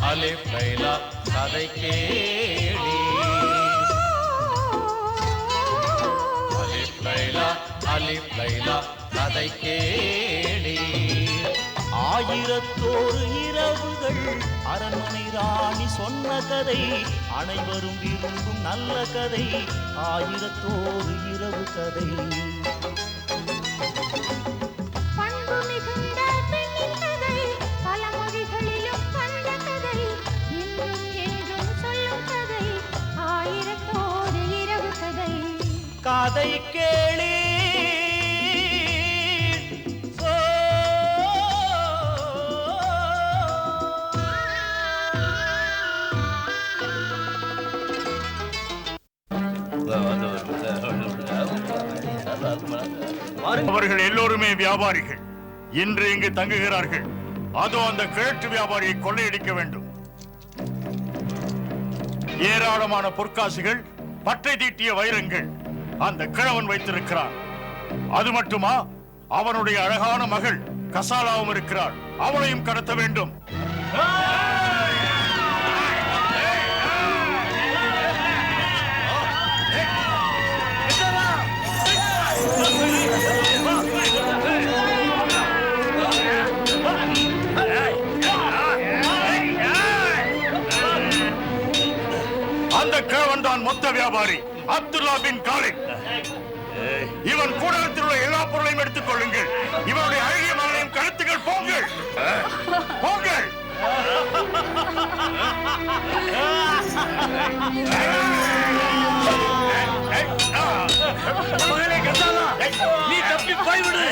அலிஃப் லைலா கதை கேளி. அலிஃப் லைலா அலிஃப் லைலா கதை கேளி. ஆயிரத்தோரு இரவுகள் அரண்மனை ராணி சொன்ன கதை, அனைவரும் விரும்பும் நல்ல கதை, ஆயிரத்தோரு இரவு கதை. கதை கேளி. அவர்கள் எல்லோருமே வியாபாரிகள். இன்று இங்கு தங்குகிறார்கள். அதோ அந்த கிழட்டு வியாபாரியை கொள்ளையடிக்க வேண்டும். ஏராளமான பொற்காசுகள், பட்டை தீட்டிய வைரங்கள் அந்த கிழவன் வைத்திருக்கிறான். அது மட்டுமா, அவனுடைய அழகான மகள் கசாலாவும் இருக்கிறாள். அவளையும் கடத்த வேண்டும். அந்த கிழவன் தான் மொத்த வியாபாரி அப்துல்லா பின் காலித். இவன் கூடத்தில் உள்ள எல்லா பொருளையும் எடுத்துக் கொள்ளுங்கள். இவனுடைய அழகிய மகளையும் கழுத்துகள். போங்கள் போங்கள். நீ தப்பி போய்விடு.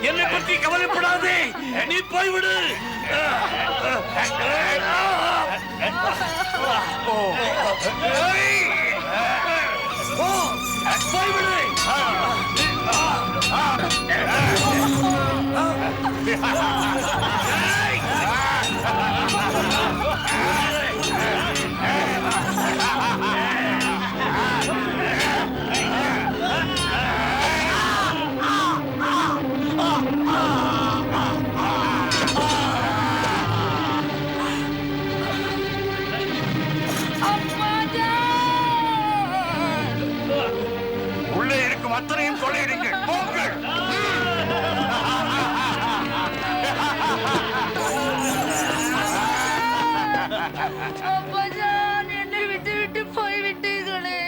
என்னை பற்றி கவலைப்படாதே, நீ போய்விடு. போய்விடு. உள்ளே இருக்கும் அத்தனையும் கொள்ளையிடுங்கள். போங்கள். அப்பாஜான், என்னை விட்டு விட்டு போய்விட்டீர்களே.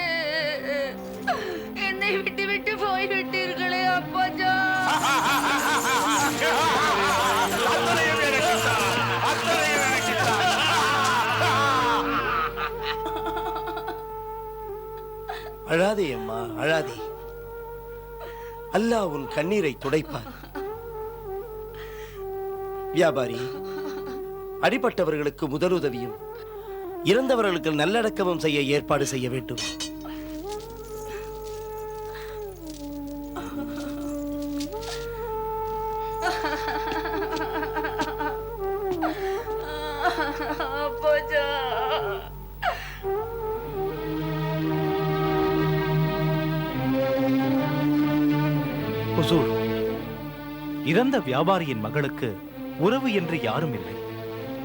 என்னை விட்டு விட்டு போய்விட்டீர்களே அப்பாஜான். அழாதே அம்மா, அழாதே. அல்லாஹ் உன் கண்ணீரை துடைப்பார். வியாபாரி, அடிபட்டவர்களுக்கு முதலுதவியும் இறந்தவர்களுக்கு நல்லடக்கமும் செய்ய ஏற்பாடு செய்ய வேண்டும். ஹுசூர், இறந்த வியாபாரியின் மகளுக்கு உறவு என்று யாரும் இல்லை,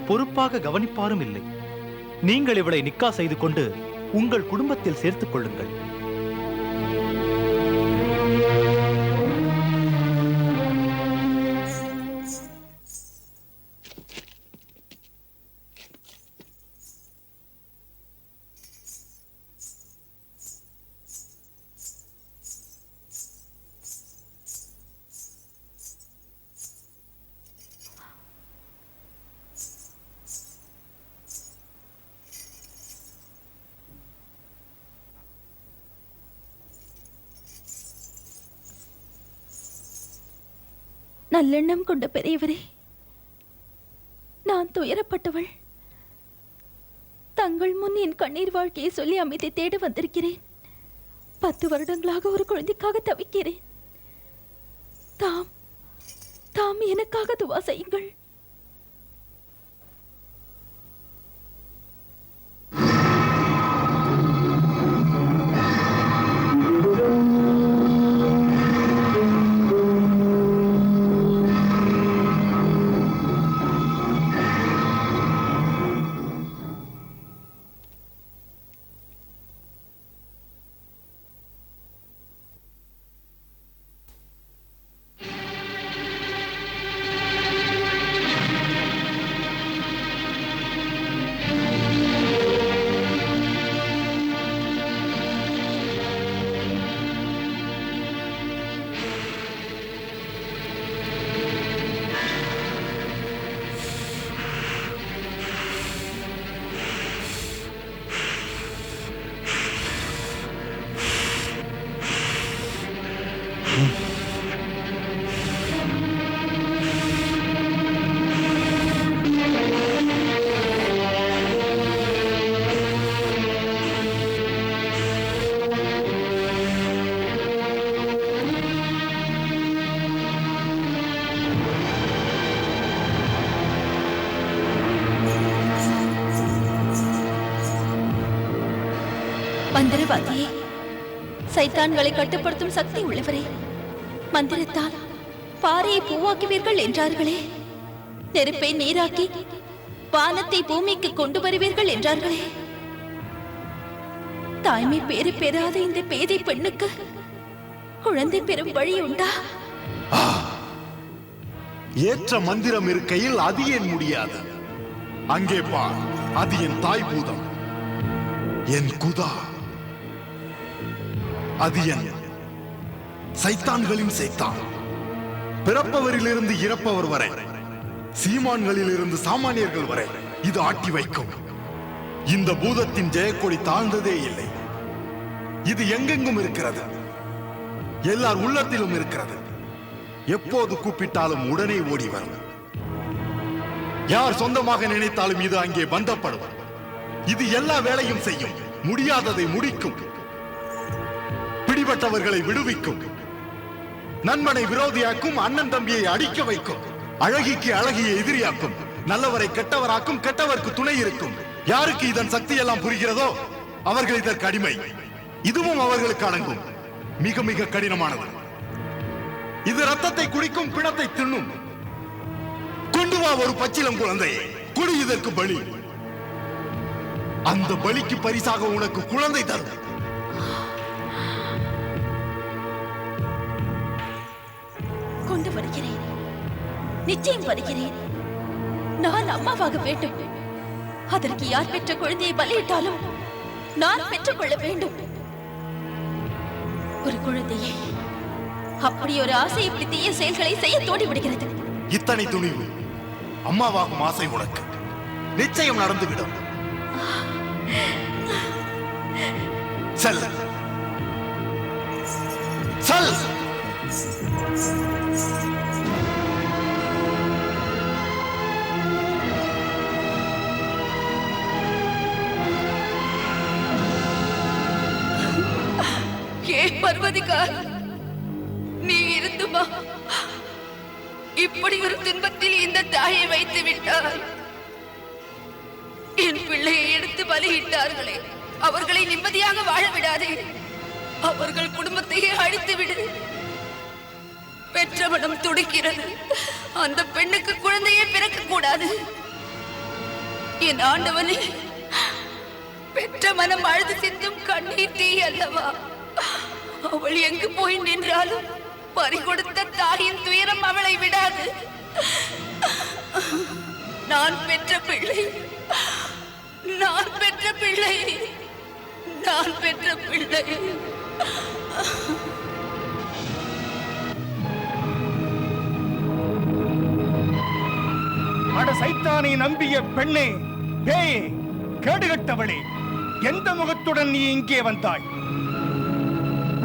பொறுப்பாக கவனிப்பாரும் இல்லை. நீங்கள் இவளை நிக்கா செய்து கொண்டு உங்கள் குடும்பத்தில் சேர்த்துக் கொள்ளுங்கள். நல்லெண்ணம் கொண்ட பெரியவரே, நான் துயரப்பட்டவள். தங்கள் முன் என் கண்ணீர் வாழ்க்கையை சொல்லி அமைதி தேட வந்திருக்கிறேன். 10 வருடங்களாக ஒரு குழந்தைக்காக தவிக்கிறேன். தாம் எனக்காக துவா செய்யுங்கள். மந்திரவாதியே, சைத்தான்களை கட்டுப்படுத்தும் சக்தி உள்ளவரே, மந்திரத்தால் பாறையை பூவாக்குவீர்கள் என்றார்களே, நெருப்பை நீராக்கி வானத்தை பூமிக்கு கொண்டு வருவீர்கள் என்றார்களே, தாய்மை பேறு பெறாத இந்த பேதை பெண்ணுக்கு குழந்தை பெறும் வழி உண்டா? ஏற்ற மந்திரம் இருக்கையில் அது ஏன் முடியாது? அங்கே பார், அது என் தாய் பூதம், என் குதா. அது என் சைத்தான்களின் சைத்தான். பிறப்பவரிலிருந்து இறப்பவர் வரை, சீமான்களில் இருந்து சாமானியர்கள் வரை இது ஆட்டி வைக்கும். இந்த பூதத்தின் ஜெயக்கொடி தாழ்ந்ததே இல்லை. இது எங்கெங்கும் இருக்கிறது, எல்லார் உள்ளத்திலும் இருக்கிறது. எப்போது கூப்பிட்டாலும் உடனே ஓடி வரும். யார் சொந்தமாக நினைத்தாலும் இது அங்கே பந்தப்படும். இது எல்லா வேலையும் செய்யும், முடியாததை முடிக்கும், பிடிபட்டவர்களை விடுவிக்கும், நண்பனை விரோதியாக்கும், அண்ணன் தம்பியை அடிக்க வைக்கும், அழகிக்கு அழகிய எதிரியாக்கும், நல்லவரை கெட்டவராக்கும், கெட்டவருக்கு துணை இருக்கும். யாருக்கு இதன் சக்தி எல்லாம் புரிகிறதோ அவர்கள் இதற்கு அடிமை. இதுவும் அவர்களுக்கு அடங்கும். மிக மிக கடினமானது. இது ரத்தத்தை குடிக்கும், பிணத்தை தின்னும். கொண்டு வா ஒரு பச்சிலம் குழந்தையை, குடி இதற்கு பலி. அந்த பலிக்கு பரிசாக உனக்கு குழந்தை தரும். கொண்டு வருகிறேன், நிச்சயம் வருகிறேன். நான் அம்மாவாக வேண்டும். அதற்கு யார் பெற்ற குழந்தையை பலியிட்டாலும் நான் பெற்றுக் கொள்ள வேண்டும். ஒரு குழந்தையை, அப்படி ஒரு ஆசை இப்படி தீய செயல்களை செய்ய தோடி விடுகிறது. இத்தனை துணிவு, அம்மாவாகும் ஆசை உனக்கு நிச்சயம் நடந்துவிடும். செல் செல். பர்வதிகா, நீ இருந்துமா இப்படி ஒரு துன்பத்தில் இந்த தாயை வைத்து விட்டாய்? என் பிள்ளையை எடுத்து பலியிட்டார்களே, அவர்களை நிம்மதியாக வாழ விடாதே. அவர்கள் குடும்பத்தையே அழித்து விடு. பெற்ற மனம் துடிக்கிறது. அந்த பெண்ணுக்கு குழந்தையே பிறக்க கூடாது. என் ஆண்டவனே, பெற்ற மனம் அழுது சிந்தும் கண்ணீர் தீ அல்லவா? அவள் எங்கு போய் நின்றாலும் பறிகொடுத்த தாயின் துயரம் அவளை விடாது. நான் பெற்ற பிள்ளை, நான் பெற்ற பிள்ளை, நான் பெற்ற பிள்ளை. அட சைத்தானை நம்பிய பெண்ணே, பேயே, கேடுகட்டவளே, எந்த முகத்துடன் நீ இங்கே வந்தாய்?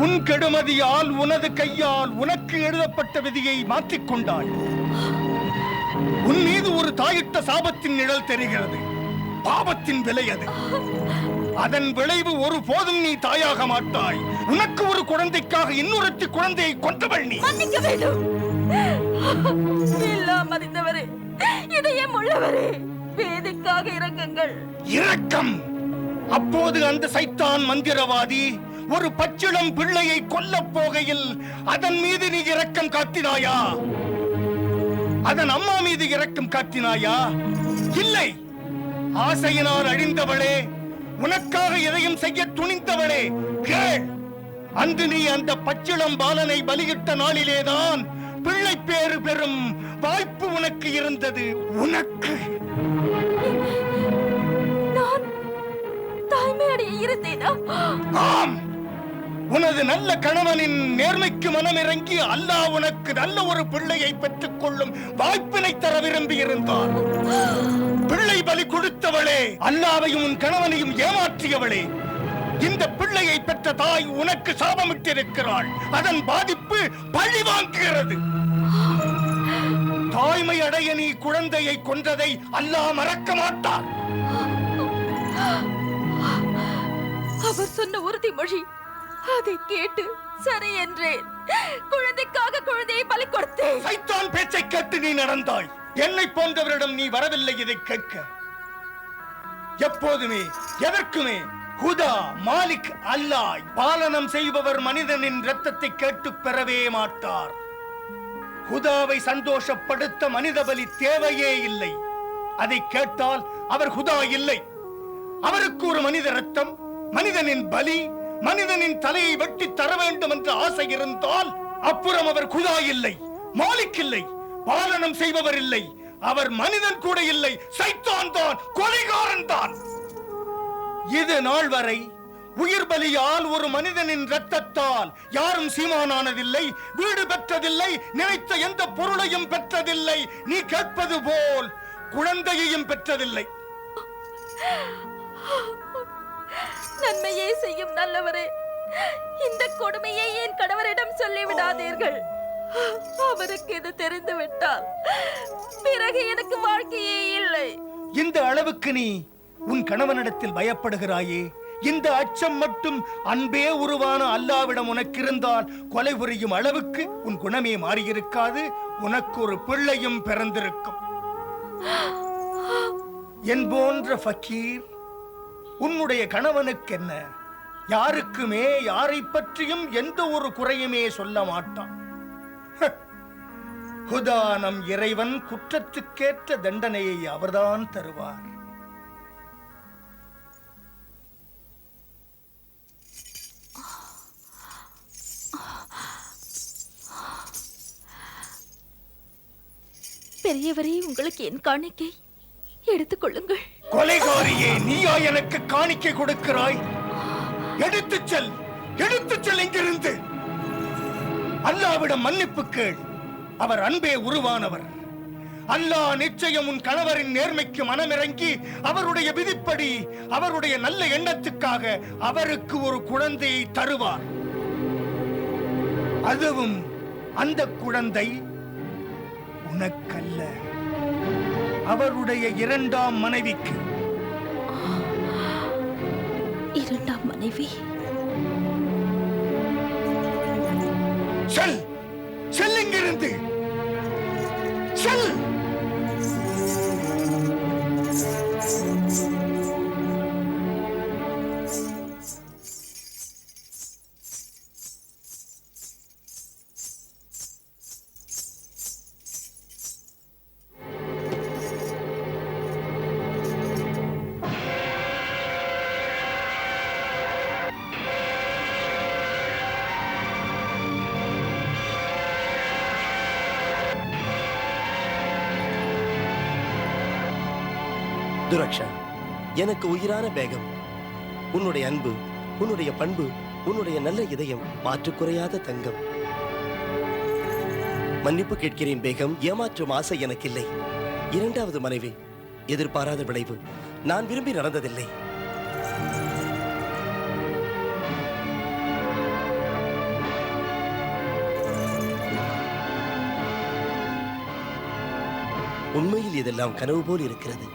உன் கெடுமதியால் உனது கையால் உனக்கு எழுதப்பட்ட விதியை மாற்றிக்கொண்டாய். உன் மீது ஒரு தாயிட்ட சாபத்தின் நிழல் தெரிகிறது. பாவத்தின் விலை அது. அதன் விளைவு ஒரு போதும் நீ தாயாக மாட்டாய். உனக்கு ஒரு குழந்தைக்காக இன்னொருத்தி குழந்தையை கொன்றவள் நீ. மன்னிக்க வேண்டும். எல்லாம் அறிந்தவரே, இதயம் உள்ளவரே, வேதிக்காக இரங்குங்கள். இரக்கம்? அப்போது அந்த சைத்தான் மந்திரவாதி ஒரு பச்சிளம் பிள்ளையை கொல்ல போகையில் அதன் மீது நீ இரக்கம் காட்டினாயா? அதன் அம்மா மீது இரக்கம் காட்டினாயா? இல்லை. ஆசையினால் அழிந்தவளே, உனக்காக எதையும் செய்ய துணிந்தவளே, கேள். அன்று நீ அந்த பச்சிளம் பாலனை பலியிட்ட நாளிலேதான் பிள்ளை பேறு பெறும் வாய்ப்பு உனக்கு இருந்தது. உனக்கு நான் தாய்மையடைய இருந்தேனா? ஆம். உனது நல்ல கணவனின் நேர்மைக்கு மனமிறங்கி அல்லாஹ் உனக்கு நல்ல ஒரு பிள்ளையை பெற்றுக் கொள்ளும் வாய்ப்பினை தர விரும்பி இருந்தார். பிள்ளை பலி கொடுத்தவளே, அல்லாவையும் உன் கணவனையும் ஏமாற்றியவளே, இந்த பிள்ளையை பெற்ற தாய் உனக்கு சாபமிட்டிருக்கிறாள். அதன் பாதிப்பு பழி வாங்குகிறது. தாய்மை அடைய நீ குழந்தையை கொன்றதை அல்லாஹ் மறக்க மாட்டார். அவர் சொன்ன உறுதிமொழி, அதை கேட்டு சரி என்றேன். குழந்தைக்காக குழந்தையை பலி கொடுத்தேன். சைத்தான் பேச்சை கேட்டு நீ நடந்தாய். என்னை போன்றவரிடம் நீ வரவில்லை இதை கேட்க. எப்போதுமே எதற்குமே ஹுதா, மாலிக், அல்லாஹ் பாலனம் செய்பவர் மனிதனின் இரத்தத்தை கேட்டு பெறவே மாட்டார். ஹுதாவை சந்தோஷப்படுத்த மனித பலி தேவையே இல்லை. அதை கேட்டால் அவர் ஹுதா இல்லை. அவருக்கு ஒரு மனித ரத்தம், மனிதனின் பலி, மனிதனின் தலையை வெட்டி தர வேண்டும் என்ற ஆசை இருந்தால் அப்புறம் அவர் ஹுதா இல்லை, மாலிக் இல்லை, பாலனம் செய்பவர் இல்லை. அவர் மனிதன் கூட இல்லை, சைத்தான் தான், கொலைகாரன் தான். இது நாள் வரை உயிர் பலியால் ஒரு மனிதனின் இரத்தத்தால் யாரும் சீமானானதில்லை, வீடு பெற்றதில்லை, நினைத்த எந்த பொருளையும் பெற்றதில்லை. நீ கேட்பது போல் குழந்தையையும் பெற்றதில்லை. நன்மையே செய்யும் நல்லவரே, இந்த கொடுமையை என் கணவரிடம் சொல்லிவிடாதீர்கள். அவருக்கு இது தெரிந்து விட்டால் பிறகு எனக்கு வாழ்க்கையே இல்லை. இந்த அளவுக்கு நீ உன் கணவனிடத்தில் பயப்படுகிறாயே, இந்த அச்சம் மட்டும் அன்பே உருவான அல்லாவிடம் உனக்கு இருந்தால் கொலை புரியும் அளவுக்கு உன் குணமே மாறியிருக்காது. உனக்கு ஒரு பிள்ளையும் பிறந்திருக்கும். என் போன்ற ஃபக்கீர் உன்னுடைய கணவனுக்கு என்ன, யாருக்குமே யாரை பற்றியும் எந்த ஒரு குறையுமே சொல்ல மாட்டான். ஹுதா நம் இறைவன், குற்றத்துக்கேற்ற தண்டனையை அவர்தான் தருவார். பெரியவரே, உங்களுக்கு என் காணிக்கை எடுத்துக் கொள்ளுங்கள். கொலைகாரியே, நீயா எனக்கு காணிக்கை கொடுக்கிறாய்? எடுத்துச் செல், எடுத்துச் செல் இங்கிருந்து. அல்லாவிடம் மன்னிப்பு கேள். அவர் அன்பே உருவானவர். அல்லாஹ் நிச்சயம் உன் கணவரின் நேர்மைக்கு மனமிறங்கி அவருடைய விதிப்படி, அவருடைய நல்ல எண்ணத்துக்காக அவருக்கு ஒரு குழந்தையை தருவார். அதுவும் அந்த குழந்தை உனக்கல்ல, அவருடைய இரண்டாம் மனைவிக்கு. இரண்டாம் மனைவி? செல், செல் இங்கிருந்து, செல். துரக்ஷா, எனக்கு உயிரான பேகம், உன்னுடைய அன்பு, உன்னுடைய பண்பு, உன்னுடைய நல்ல இதயம், மாற்றுக்குறையாத தங்கம். மன்னிப்பு கேட்கிறேன் பேகம், ஏமாற்றும் ஆசை எனக்கில்லை. இரண்டாவது மனைவி எதிர்பாராத விளைவு, நான் விரும்பி நடந்ததில்லை. உண்மையில் இதெல்லாம் கனவு போல் இருக்கிறது.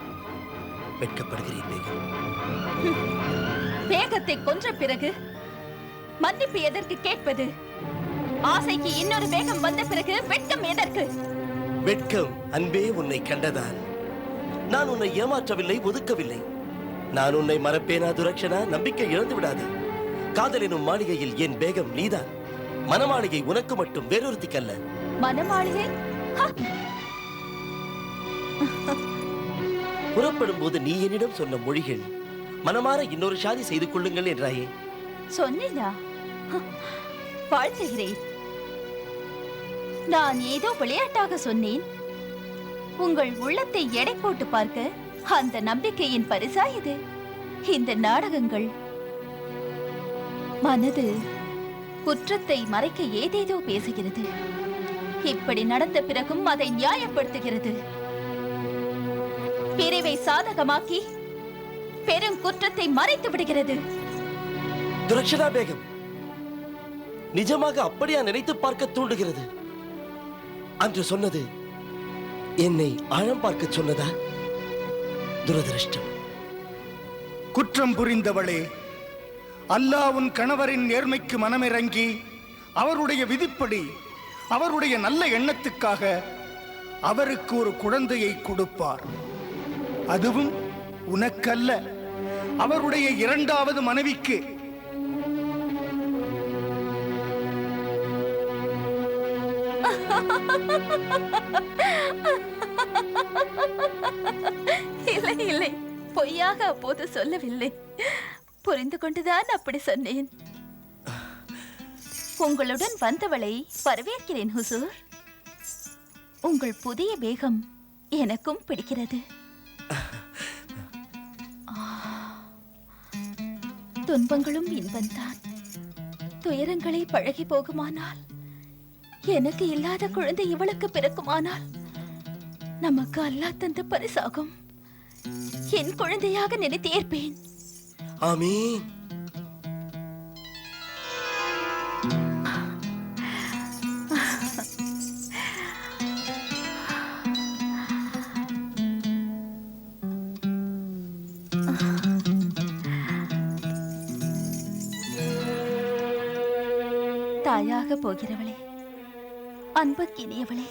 வெட்கப்படுகிறேன் பேகம். வேகத்தை கொன்ற பிறகு மன்னிப்பு எதற்கு கேட்பது? ஆசைக்கு இன்னொரு வேகம் வந்த பிறகு வெட்கம் எதற்கு? வெட்கம் அன்பே உன்னை கண்டதால். நான் உன்னை ஏமாற்றவில்லை, ஒதுக்கவில்லை. நான் உன்னை மறப்பேனா துரக்ஷனா? நம்பிக்கை இழந்து விடாதே. காதல் எனும் மாளிகையில் என் பேகம் நீதான். மனமாளிகை உனக்கு மட்டும், வேறொருத்திக்கல்ல. மனமாளிகை? புறப்படும் போது நீ என்னிடம் சொன்ன மொழிகள், மனமாற இன்னொரு ஷாதி செய்து கொள்ளுங்கள் என்றாயே. சொன்னேனா? வாழ்த்துகிறேன். நான் ஏதோ விளையாட்டாக சொன்னேன். உங்கள் உள்ளத்தை எடை போட்டு பார்க்க அந்த நம்பிக்கையின் பரிசா இது. இந்த நாடகங்கள் மனது குற்றத்தை மறைக்க ஏதேதோ பேசுகிறது. இப்படி நடந்த பிறகும் அதை நியாயப்படுத்துகிறது. பிரிவை சாதகமாக்கி பெரும் குற்றத்தை மறைத்து விடுகிறது. துரக்ஷனா பேகம், நிஜமாக அப்படியா நினைத்து பார்க்க தூண்டுகிறது? அன்று சொன்னது என்னை ஆழம் பார்க்க சொன்னதா? துரதிருஷ்டம். குற்றம் புரிந்தவளே, அல்லாஹ் உன் கணவரின் நேர்மைக்கு மனமிறங்கி அவருடைய விதிப்படி அவருடைய நல்ல எண்ணத்துக்காக அவருக்கு ஒரு குழந்தையை கொடுப்பார். அதுவும் உனக்கல்ல, அவருடைய இரண்டாவது மனைவிக்கு. இல்லை இல்லை, பொய்யாக அப்போது சொல்லவில்லை. புரிந்து கொண்டுதான் அப்படி சொன்னேன். உங்களுடன் வந்தவளை வரவேற்கிறேன் ஹுசூர். உங்கள் புதிய பேகம் எனக்கும் பிடிக்கிறது. துன்பங்களும் இன்பந்தான். துயரங்களை பழகி போகுமானால், எனக்கு இல்லாத குழந்தை இவளுக்கு பிறக்குமானால், நமக்கு அல்லாஹ் தந்த பரிசாகும். என் குழந்தையாக நினைத்து ஏற்பேன். ஆமீன். தாயாக போகிறவளே, அன்புக்கினியவளே,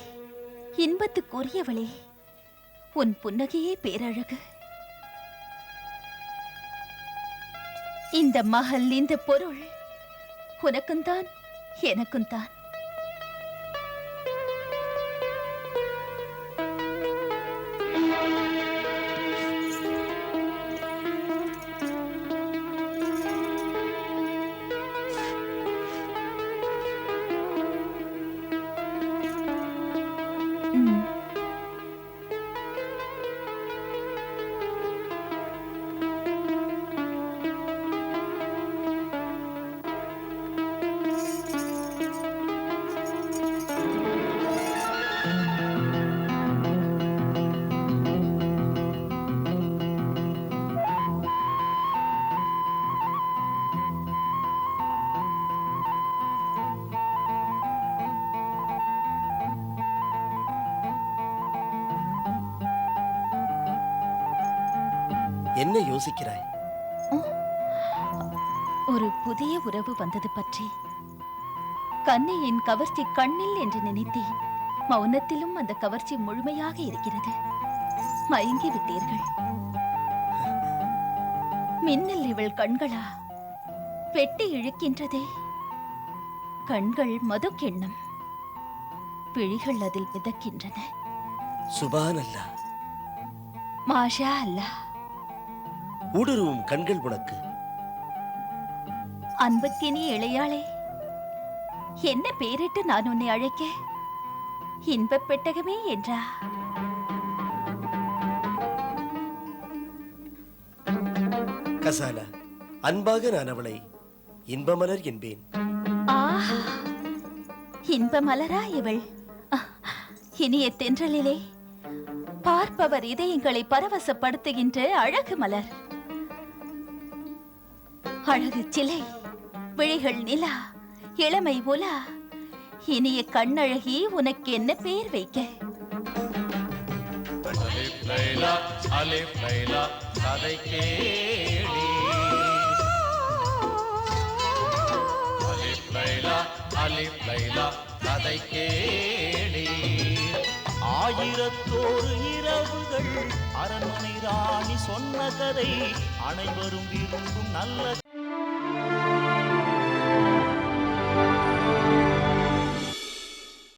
இன்பத்துக்குரியவளே, உன் புன்னகையே பேரழகு. இந்த மகள், இந்த பொருள் உனக்கும் தான் எனக்கும் தான். என்ன யோசிக்கிறாய்? ஒரு புதிய உறவு வந்தது பற்றி. கண்ணையின் கவர்ச்சி கண்ணில் என்று நினைத்தேன். மௌனத்திலும் அந்த கவர்ச்சி முழுமையாக இருக்கிறது. மயங்கி விட்டீர்கள். மின்னல் இவள் கண்களா? வெட்டி இழுக்கின்றதே. கண்கள் மதுக்கெண்ணம், விழிகள் அதில் மிதக்கின்றன. சுபான் அல்லாஹ், மாஷா அல்லாஹ். ஊடுருவும் கண்கள் உனக்கு. அன்புக்கினி இளையாளே, என்ன பேரிட்டு நான் உன்னை அழைக்க? இன்பப் பெட்டகமே என்றா? கசாலா, அன்பாக நான் அவளை இன்பமலர் என்பேன். ஆஹா, இன்பமலரா இவள்? இனிய தென்றலிலே பார்ப்பவர் இதயங்களை பரவசப்படுத்துகின்ற அழகு மலர். அழகு சிலை, விழிகள் நிலா, இளமை உலா. இனிய கண்ணழகி, உனக்கு என்ன பேர் வைக்க? அலிஃப் லைலா, அலிஃப் லைலா, கதை கேளி. அலிஃப் லைலா, அலிஃப் லைலா, கதை கேளி. ஆயிரத்தோரு இரவுகள் அரண்மனை ராணி சொன்ன கதை, அனைவரும் விரும்பும் நல்ல